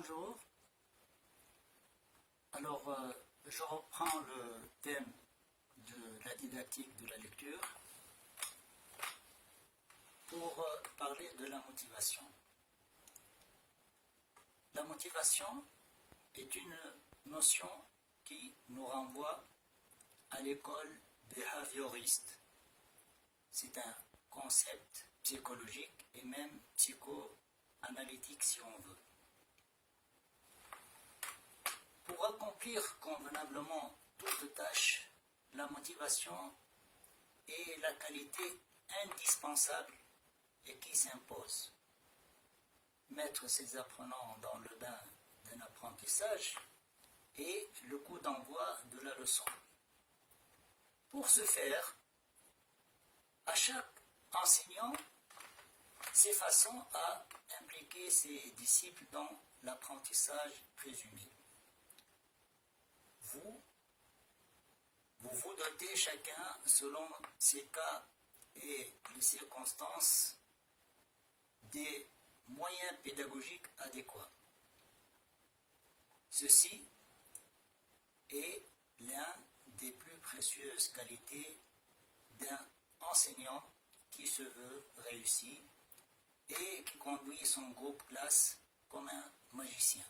Bonjour. Alors, je reprends le thème de la didactique de la lecture pour parler de la motivation. La motivation est une notion qui nous renvoie à l'école behavioriste. C'est un concept psychologique et même psychoanalytique si on veut. Pour accomplir convenablement toute tâche, la motivation est la qualité indispensable et qui s'impose. Mettre ses apprenants dans le bain d'un apprentissage est le coup d'envoi de la leçon. Pour ce faire, à chaque enseignant s'effaçant à impliquer ses disciples dans l'apprentissage présumé. Vous dotez chacun, selon ses cas et les circonstances, des moyens pédagogiques adéquats. Ceci est l'un des plus précieuses qualités d'un enseignant qui se veut réussi et qui conduit son groupe classe comme un magicien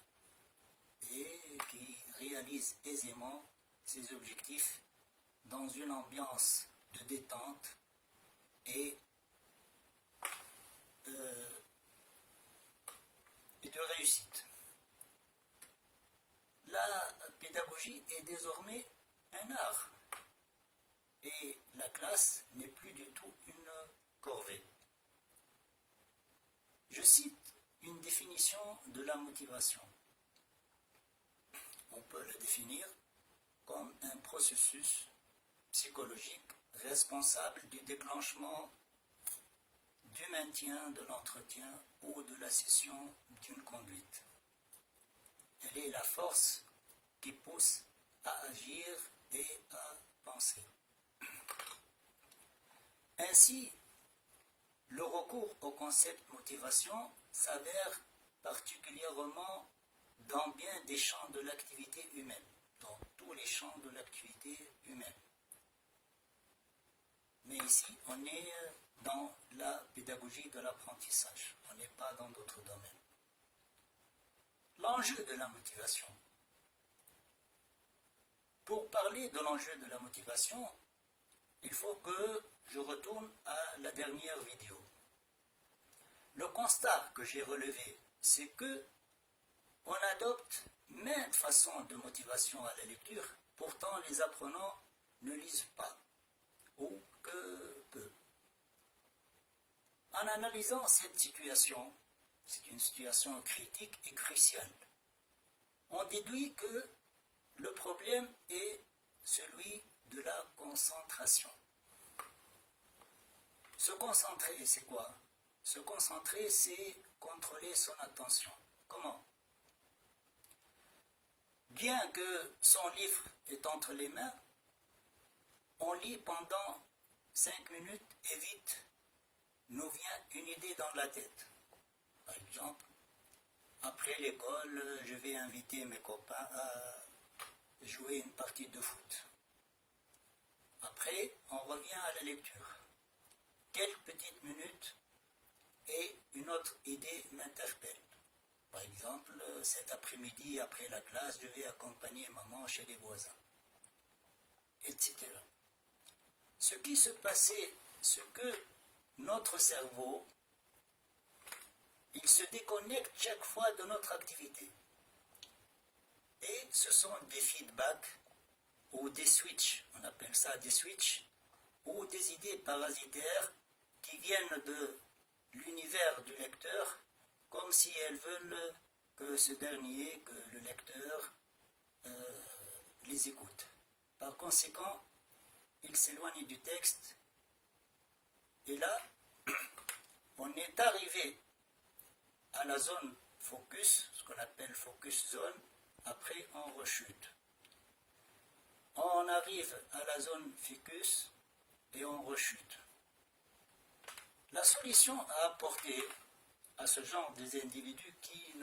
et qui réalise aisément ses objectifs dans une ambiance de détente et de réussite. La pédagogie est désormais un art et la classe n'est plus du tout une corvée. Je cite une définition de la motivation. On peut le définir comme un processus psychologique responsable du déclenchement, du maintien, de l'entretien ou de la cession d'une conduite. Elle est la force qui pousse à agir et à penser. Ainsi, le recours au concept motivation s'avère particulièrement dans bien des champs de l'activité humaine, dans tous les champs de l'activité humaine. Mais ici, on est dans la pédagogie de l'apprentissage, on n'est pas dans d'autres domaines. L'enjeu de la motivation. Pour parler de l'enjeu de la motivation, il faut que je retourne à la dernière vidéo. Le constat que j'ai relevé, c'est que on adopte maintes façons de motivation à la lecture, pourtant les apprenants ne lisent pas, ou que peu. En analysant cette situation, c'est une situation critique et cruciale, on déduit que le problème est celui de la concentration. Se concentrer, c'est quoi? Se concentrer, c'est contrôler son attention. Comment? Bien que son livre est entre les mains, on lit pendant 5 minutes et vite nous vient une idée dans la tête. Par exemple, après l'école, je vais inviter mes copains à jouer une partie de foot. Après, on revient à la lecture. Quelques petites minutes et une autre idée m'interpelle. Par exemple, cet après-midi, après la classe, je vais accompagner maman chez les voisins, etc. Ce qui se passait, c'est que notre cerveau, il se déconnecte chaque fois de notre activité. Et ce sont des feedbacks ou des switches, on appelle ça des switches, ou des idées parasitaires qui viennent de l'univers du lecteur, comme si elles veulent que ce dernier, que le lecteur, les écoute. Par conséquent, il s'éloigne du texte, et là, on est arrivé à la zone focus, ce qu'on appelle focus zone, après on rechute. On arrive à la zone ficus et on rechute. La solution à apporter à ce genre des individus qui ne